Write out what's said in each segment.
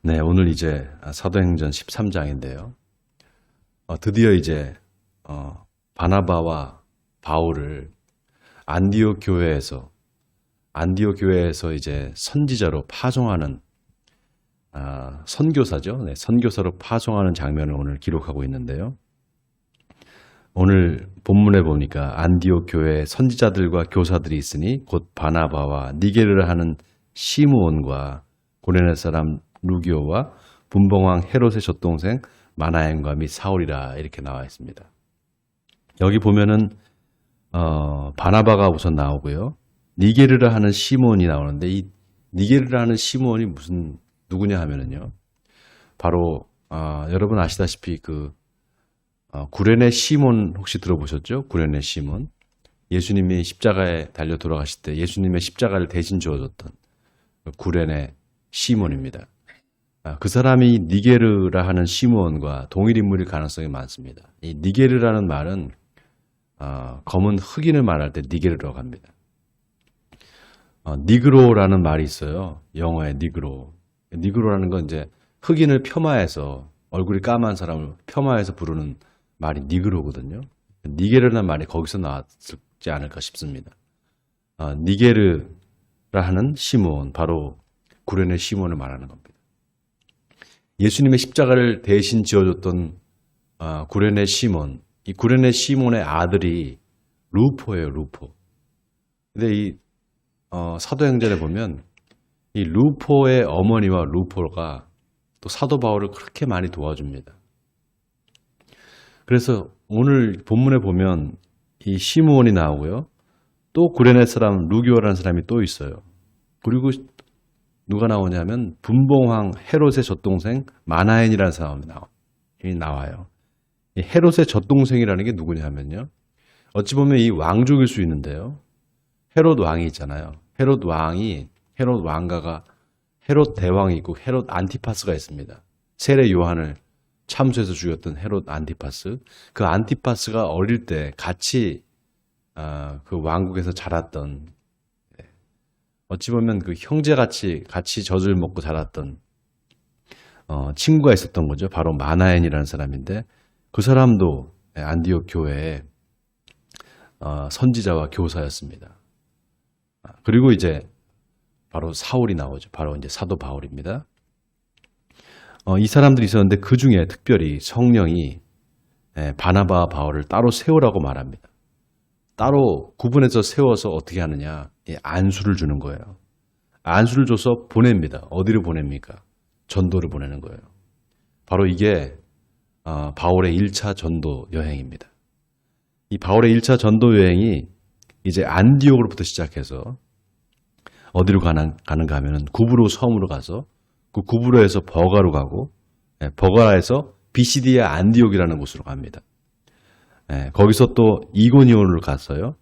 네, 오늘 이제 사도행전 13장인데요. 드디어 이제 바나바와 바울을 안디옥 교회에서 이제 선지자로 파송하는 선교사죠. 네, 선교사로 파송하는 장면을 오늘 기록하고 있는데요. 오늘 본문에 보니까 안디옥 교회에 선지자들과 교사들이 있으니 곧 바나바와 니게르를 하는 시므온과 고레네 사람 루기오와 분봉왕 헤롯의 젖동생 마나엔과 및 사울이라 이렇게 나와 있습니다. 여기 보면은 바나바가 우선 나오고요. 니게르라 하는 시므온이 나오는데 이 니게르라 하는 시므온이 무슨 누구냐 하면은요. 바로 여러분 아시다시피 구레네 시몬 혹시 들어보셨죠? 구레네 시몬. 예수님이 십자가에 달려 돌아가실 때 예수님의 십자가를 대신 지어줬던 구레네 시몬입니다. 그 사람이 니게르라 하는 시므온과 동일 인물일 가능성이 많습니다. 이 니게르라는 말은 검은 흑인을 말할 때 니게르라고 합니다. 니그로라는 말이 있어요. 영어의 니그로. 니그로라는 건 이제 흑인을 폄하해서 얼굴이 까만 사람을 폄하해서 부르는 말이 니그로거든요. 니게르라는 말이 거기서 나왔지 않을까 싶습니다. 니게르라 하는 시므온, 바로 구레네 시몬을 말하는 겁니다. 예수님의 십자가를 대신 지어줬던 구레네 시몬, 이 구레네 시몬의 아들이 루포예요, 루포. 근데 이 사도행전에 보면 이 루포의 어머니와 루포가 또 사도 바울을 그렇게 많이 도와줍니다. 그래서 오늘 본문에 보면 이 시므온이 나오고요. 또 구레네 사람 루기오라는 사람이 또 있어요. 그리고 누가 나오냐면 분봉왕 헤롯의 젖동생 마나엔이라는 사람이 나와요. 이 헤롯의 젖동생이라는 게 누구냐면요. 어찌 보면 이 왕족일 수 있는데요. 헤롯 왕이 있잖아요. 헤롯 왕가가 헤롯 대왕이 있고 헤롯 안티파스가 있습니다. 세례 요한을 참수해서 죽였던 헤롯 안티파스. 그 안티파스가 어릴 때 같이 그 왕국에서 자랐던, 어찌 보면 그 형제같이 같이 젖을 먹고 자랐던 친구가 있었던 거죠. 바로 마나엔이라는 사람인데 그 사람도 안디옥 교회의 선지자와 교사였습니다. 그리고 이제 바로 사울이 나오죠. 바로 이제 사도 바울입니다. 이 사람들이 있었는데 그 중에 특별히 성령이 바나바와 바울을 따로 세우라고 말합니다. 따로 구분해서 세워서 어떻게 하느냐, 안수를 주는 거예요. 안수를 줘서 보냅니다. 어디로 보냅니까? 전도를 보내는 거예요. 바로 이게 바울의 1차 전도 여행입니다. 이 바울의 1차 전도 여행이 이제 안디옥으로부터 시작해서 어디로 가는가 하면은 구브로 섬으로 가서 그 구브로에서 버가로 가고, 버가에서 비시디아 안디옥이라는 곳으로 갑니다. 거기서 또 이고니온으로 갔어요.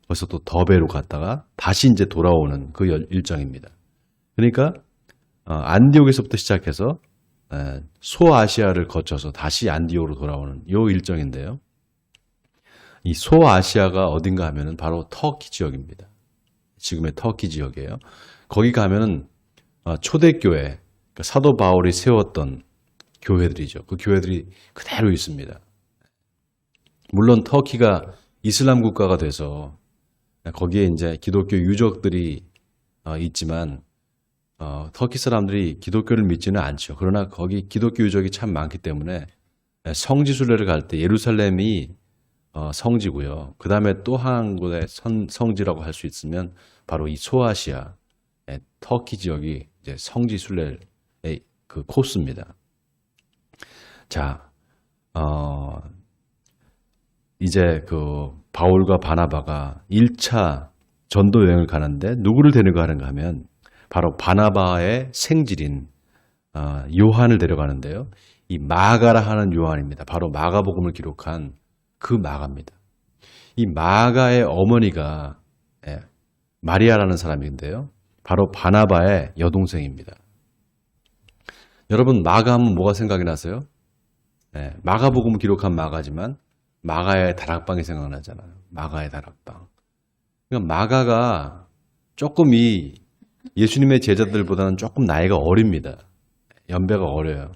거기서 또 더베로 갔다가 다시 이제 돌아오는 그 일정입니다. 그러니까 안디옥에서부터 시작해서 소아시아를 거쳐서 다시 안디옥으로 돌아오는 이 일정인데요. 이 소아시아가 어딘가 하면은 바로 터키 지역입니다. 지금의 터키 지역이에요. 거기 가면은 초대교회, 그러니까 사도 바울이 세웠던 교회들이죠. 그 교회들이 그대로 있습니다. 물론 터키가 이슬람 국가가 돼서 거기에 이제 기독교 유적들이 있지만 터키 사람들이 기독교를 믿지는 않죠. 그러나 거기 기독교 유적이 참 많기 때문에 성지순례를 갈 때 예루살렘이 성지고요. 그 다음에 또 한 곳의 성지라고 할 수 있으면 바로 이 소아시아, 터키 지역이 이제 성지순례의 그 코스입니다. 자, 이제 그 바울과 바나바가 1차 전도 여행을 가는데 누구를 데려가는가 하면 바로 바나바의 생질인 요한을 데려가는데요. 이 마가라 하는 요한입니다. 바로 마가복음을 기록한 그 마가입니다. 이 마가의 어머니가 마리아라는 사람인데요. 바로 바나바의 여동생입니다. 여러분 마가 하면 뭐가 생각이 나세요? 마가복음을 기록한 마가지만 마가의 다락방이 생각나잖아요. 마가의 다락방. 그러니까 마가가 조금 이 예수님의 제자들보다는 조금 나이가 어립니다. 연배가 어려요.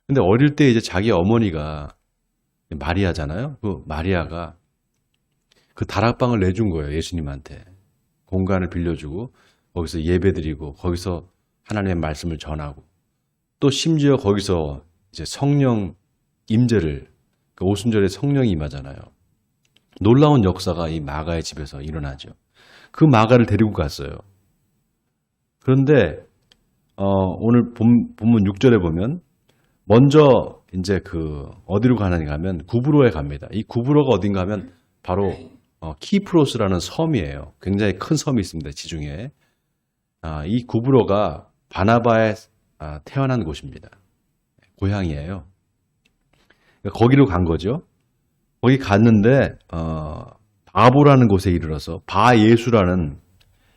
근데 어릴 때 이제 자기 어머니가 마리아잖아요. 그 마리아가 그 다락방을 내준 거예요. 예수님한테. 공간을 빌려주고 거기서 예배드리고 거기서 하나님의 말씀을 전하고 또 심지어 거기서 이제 성령 임재를 그 오순절에 성령이 임하잖아요. 놀라운 역사가 이 마가의 집에서 일어나죠. 그 마가를 데리고 갔어요. 그런데 오늘 본문 6절에 보면 먼저 이제 그 어디로 가는가 하면 구브로에 갑니다. 이 구브로가 어딘가 하면 바로 키프로스라는 섬이에요. 굉장히 큰 섬이 있습니다. 지중해에. 이 구브로가 바나바에 태어난 곳입니다. 고향이에요. 그러니까 거기로 간 거죠. 거기 갔는데 바보라는 곳에 이르러서 바예수라는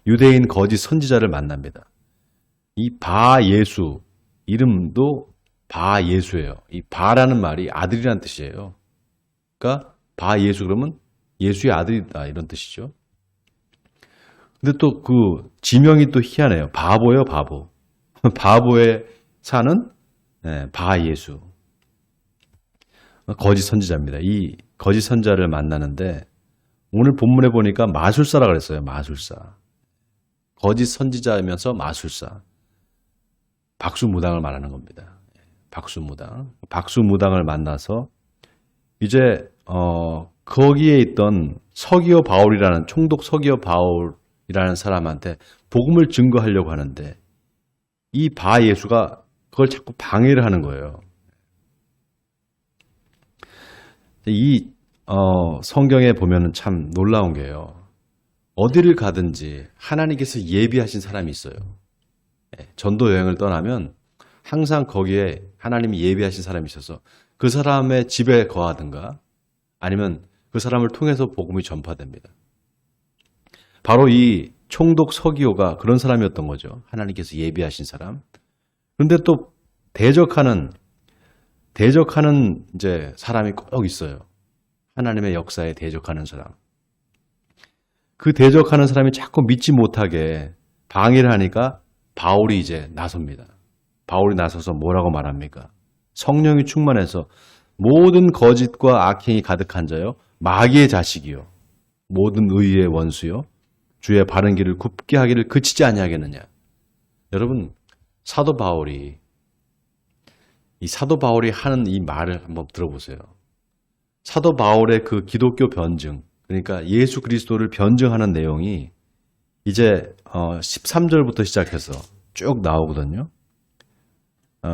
유대인 거짓 선지자를 만납니다. 이 바예수 이름도 바예수예요. 이 바라는 말이 아들이란 뜻이에요. 그러니까 바예수 그러면 예수의 아들이다 이런 뜻이죠. 근데 또 그 지명이 또 희한해요. 바보예요, 바보. 바보에 사는 바예수. 거짓 선지자입니다. 이 거짓 선지자를 만나는데 오늘 본문에 보니까 마술사라 그랬어요. 마술사. 거짓 선지자이면서 마술사. 박수무당을 말하는 겁니다. 박수무당. 박수무당을 만나서 이제 거기에 있던 서기오 바울이라는 총독 서기오 바울이라는 사람한테 복음을 증거하려고 하는데 이 바예수가 그걸 자꾸 방해를 하는 거예요. 이 성경에 보면은 참 놀라운 게요. 어디를 가든지 하나님께서 예비하신 사람이 있어요. 전도 여행을 떠나면 항상 거기에 하나님이 예비하신 사람이 있어서 그 사람의 집에 거하든가 아니면 그 사람을 통해서 복음이 전파됩니다. 바로 이 총독 서기오가 그런 사람이었던 거죠. 하나님께서 예비하신 사람. 그런데 또 대적하는 이제 사람이 꼭 있어요. 하나님의 역사에 대적하는 사람. 그 대적하는 사람이 자꾸 믿지 못하게 방해를 하니까 바울이 이제 나섭니다. 바울이 나서서 뭐라고 말합니까? 성령이 충만해서 모든 거짓과 악행이 가득한 자요 마귀의 자식이요 모든 의의 원수요 주의 바른 길을 굽게 하기를 그치지 아니하겠느냐. 여러분 사도 바울이 하는 이 말을 한번 들어보세요. 사도 바울의 그 기독교 변증, 그러니까 예수 그리스도를 변증하는 내용이 이제 13절부터 시작해서 쭉 나오거든요.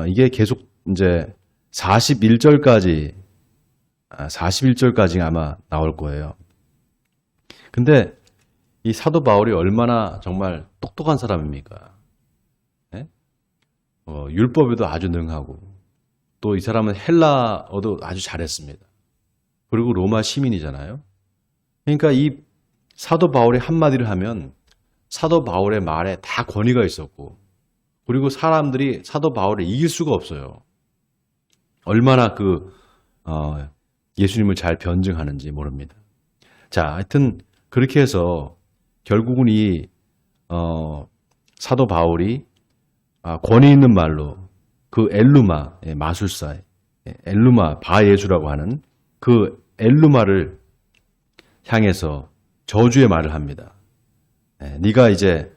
이게 계속 이제 41절까지 아마 나올 거예요. 근데 이 사도 바울이 얼마나 정말 똑똑한 사람입니까? 네? 율법에도 아주 능하고 또 이 사람은 헬라어도 아주 잘했습니다. 그리고 로마 시민이잖아요. 그러니까 이 사도 바울이 한마디를 하면 사도 바울의 말에 다 권위가 있었고 그리고 사람들이 사도 바울을 이길 수가 없어요. 얼마나 예수님을 잘 변증하는지 모릅니다. 자, 하여튼 그렇게 해서 결국은 이 사도 바울이 권위 있는 말로 그 엘루마 마술사 엘루마 바예수라고 하는 그 엘루마를 향해서 저주의 말을 합니다. 네가 이제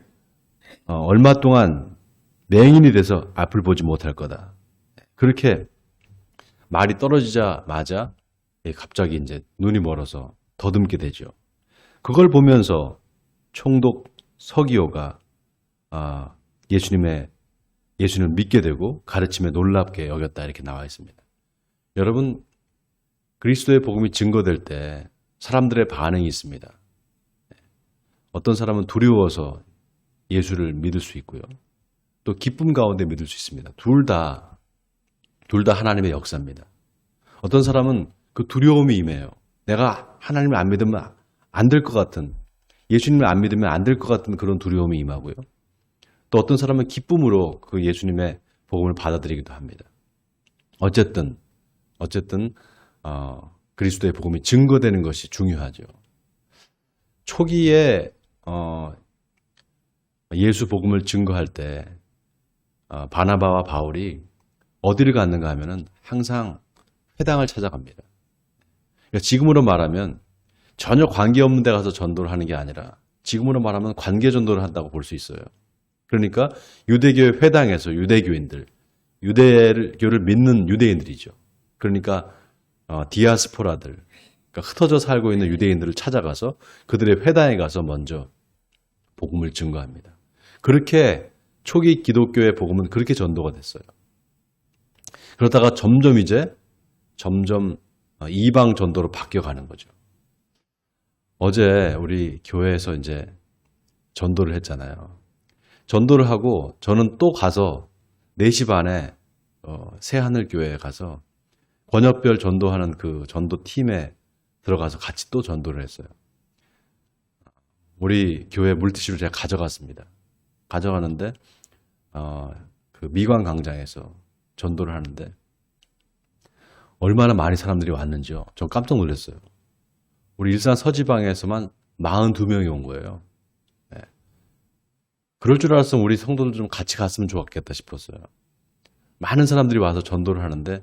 얼마 동안 맹인이 돼서 앞을 보지 못할 거다. 그렇게 말이 떨어지자마자 갑자기 이제 눈이 멀어서 더듬게 되죠. 그걸 보면서 총독 서기오가 예수님을 믿게 되고 가르침에 놀랍게 여겼다 이렇게 나와 있습니다. 여러분 그리스도의 복음이 증거될 때 사람들의 반응이 있습니다. 어떤 사람은 두려워서 예수를 믿을 수 있고요. 또 기쁨 가운데 믿을 수 있습니다. 둘 다 하나님의 역사입니다. 어떤 사람은 그 두려움이 임해요. 내가 하나님을 안 믿으면 안 될 것 같은, 예수님을 안 믿으면 안 될 것 같은 그런 두려움이 임하고요. 또 어떤 사람은 기쁨으로 그 예수님의 복음을 받아들이기도 합니다. 어쨌든 그리스도의 복음이 증거되는 것이 중요하죠. 초기에 예수 복음을 증거할 때 바나바와 바울이 어디를 갔는가 하면은 항상 회당을 찾아갑니다. 그러니까 지금으로 말하면 전혀 관계없는 데 가서 전도를 하는 게 아니라 지금으로 말하면 관계 전도를 한다고 볼 수 있어요. 그러니까 유대교의 회당에서 유대교인들, 유대교를 믿는 유대인들이죠. 그러니까 디아스포라들, 그러니까 흩어져 살고 있는 유대인들을 찾아가서 그들의 회당에 가서 먼저 복음을 증거합니다. 그렇게 초기 기독교의 복음은 그렇게 전도가 됐어요. 그러다가 점점 이방 전도로 바뀌어가는 거죠. 어제 우리 교회에서 이제 전도를 했잖아요. 전도를 하고 저는 또 가서 4시 반에 새하늘교회에 가서 권역별 전도하는 그 전도팀에 들어가서 같이 또 전도를 했어요. 우리 교회 물티슈를 제가 가져갔습니다. 가져가는데 그 미관 광장에서 전도를 하는데 얼마나 많이 사람들이 왔는지요. 전 깜짝 놀랐어요. 우리 일산 서지방에서만 42명이 온 거예요. 네. 그럴 줄 알았으면 우리 성도들 좀 같이 갔으면 좋았겠다 싶었어요. 많은 사람들이 와서 전도를 하는데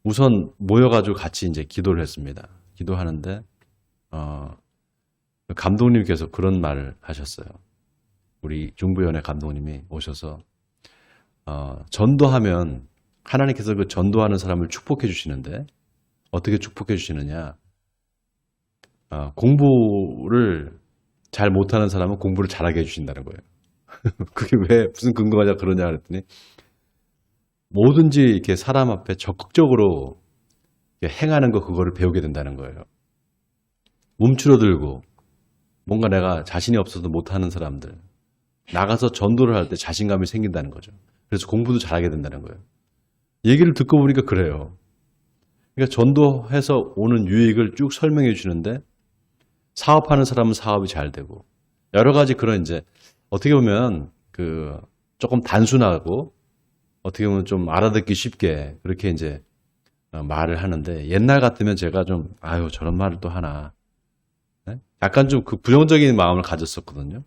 우선 모여가지고 같이 이제 기도를 했습니다. 기도하는데 감독님께서 그런 말을 하셨어요. 우리 중부연회 감독님이 오셔서 전도하면 하나님께서 그 전도하는 사람을 축복해 주시는데 어떻게 축복해 주시느냐? 공부를 잘 못하는 사람은 공부를 잘하게 해주신다는 거예요. 그게 왜 무슨 근거가 그러냐 그랬더니 뭐든지 이렇게 사람 앞에 적극적으로 행하는 거 그거를 배우게 된다는 거예요. 움츠러들고 뭔가 내가 자신이 없어도 못하는 사람들 나가서 전도를 할 때 자신감이 생긴다는 거죠. 그래서 공부도 잘하게 된다는 거예요. 얘기를 듣고 보니까 그래요. 그러니까 전도해서 오는 유익을 쭉 설명해 주시는데 사업하는 사람은 사업이 잘 되고 여러 가지 그런 이제 어떻게 보면 그 조금 단순하고 어떻게 보면 좀 알아듣기 쉽게 그렇게 이제 말을 하는데 옛날 같으면 제가 좀 아유 저런 말을 또 하나 네? 약간 좀 그 부정적인 마음을 가졌었거든요.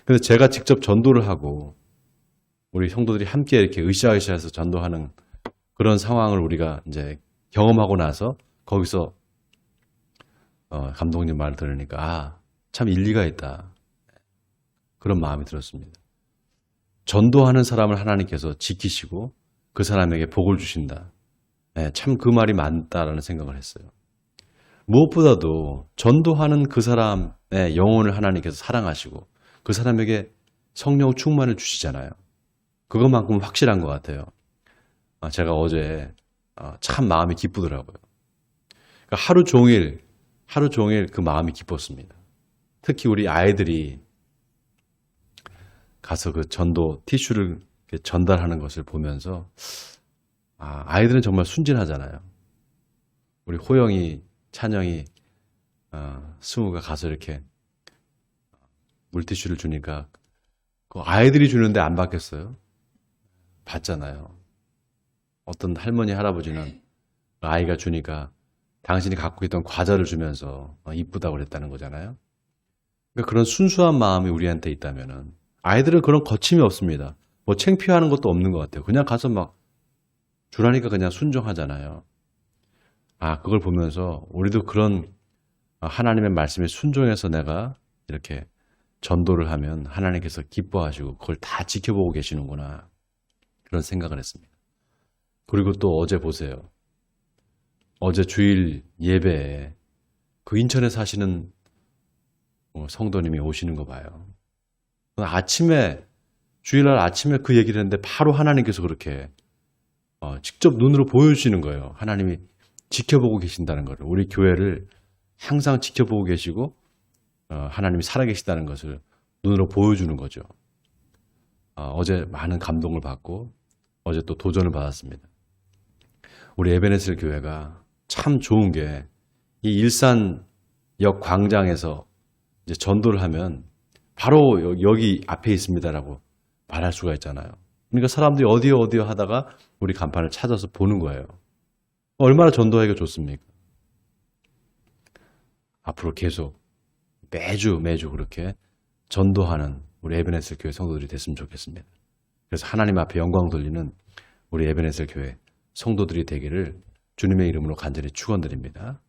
근데 제가 직접 전도를 하고 우리 성도들이 함께 이렇게 으쌰으쌰해서 전도하는 그런 상황을 우리가 이제 경험하고 나서 거기서 감독님 말을 들으니까 참 일리가 있다. 그런 마음이 들었습니다. 전도하는 사람을 하나님께서 지키시고 그 사람에게 복을 주신다. 참 그 말이 맞다라는 생각을 했어요. 무엇보다도 전도하는 그 사람의 영혼을 하나님께서 사랑하시고 그 사람에게 성령 충만을 주시잖아요. 그것만큼 확실한 것 같아요. 제가 어제 참 마음이 기쁘더라고요. 그러니까 하루 종일 그 마음이 기뻤습니다. 특히 우리 아이들이 가서 그 전도 티슈를 전달하는 것을 보면서 아이들은 정말 순진하잖아요. 우리 호영이, 찬영이, 승우가 가서 이렇게 물티슈를 주니까 그 아이들이 주는데 안 받겠어요? 받잖아요. 어떤 할머니, 할아버지는 아이가 주니까 당신이 갖고 있던 과자를 주면서 이쁘다고 그랬다는 거잖아요. 그러니까 그런 순수한 마음이 우리한테 있다면은 아이들은 그런 거침이 없습니다. 뭐 창피하는 것도 없는 것 같아요. 그냥 가서 막 주라니까 그냥 순종하잖아요. 그걸 보면서 우리도 그런 하나님의 말씀에 순종해서 내가 이렇게 전도를 하면 하나님께서 기뻐하시고 그걸 다 지켜보고 계시는구나. 그런 생각을 했습니다. 그리고 또 어제 보세요. 어제 주일 예배에 그 인천에 사시는 성도님이 오시는 거 봐요. 주일날 아침에 그 얘기를 했는데 바로 하나님께서 그렇게 직접 눈으로 보여주시는 거예요. 하나님이 지켜보고 계신다는 것을. 우리 교회를 항상 지켜보고 계시고 하나님이 살아계시다는 것을 눈으로 보여주는 거죠. 어제 많은 감동을 받고 어제 또 도전을 받았습니다. 우리 에베네셀 교회가 참 좋은 게 이 일산역 광장에서 이제 전도를 하면 바로 여기 앞에 있습니다라고 말할 수가 있잖아요. 그러니까 사람들이 어디요 하다가 우리 간판을 찾아서 보는 거예요. 얼마나 전도하기가 좋습니까? 앞으로 계속 매주 그렇게 전도하는 우리 에베네셀 교회 성도들이 됐으면 좋겠습니다. 그래서 하나님 앞에 영광 돌리는 우리 에베네셀 교회 성도들이 되기를 주님의 이름으로 간절히 축원드립니다.